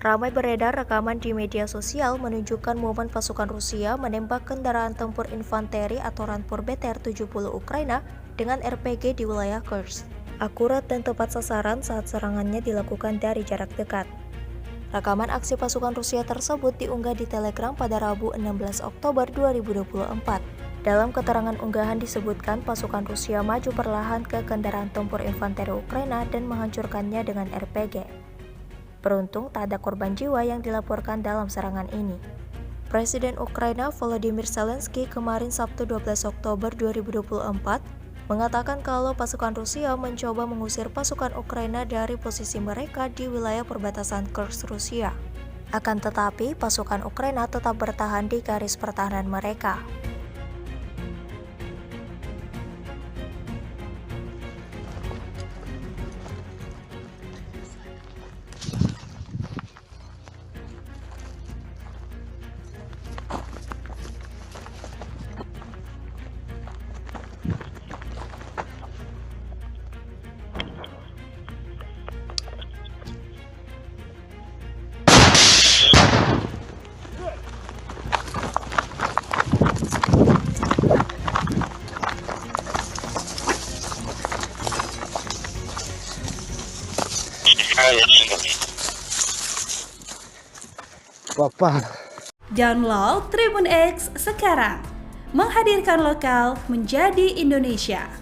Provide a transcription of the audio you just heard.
Ramai beredar rekaman di media sosial menunjukkan momen pasukan Rusia menembak kendaraan tempur infanteri atau Rampur BTR-70 Ukraina dengan RPG di wilayah Kursk. Akurat dan tepat sasaran saat serangannya dilakukan dari jarak dekat. Rekaman aksi pasukan Rusia tersebut diunggah di Telegram pada Rabu 16 Oktober 2024. Dalam keterangan unggahan disebutkan pasukan Rusia maju perlahan ke kendaraan tempur infanteri Ukraina dan menghancurkannya dengan RPG. Beruntung tak ada korban jiwa yang dilaporkan dalam serangan ini. Presiden Ukraina Volodymyr Zelensky kemarin Sabtu 12 Oktober 2024 mengatakan kalau pasukan Rusia mencoba mengusir pasukan Ukraina dari posisi mereka di wilayah perbatasan Kursk Rusia. Akan tetapi, pasukan Ukraina tetap bertahan di garis pertahanan mereka. Papa. Download Tribun X sekarang, menghadirkan lokal menjadi Indonesia.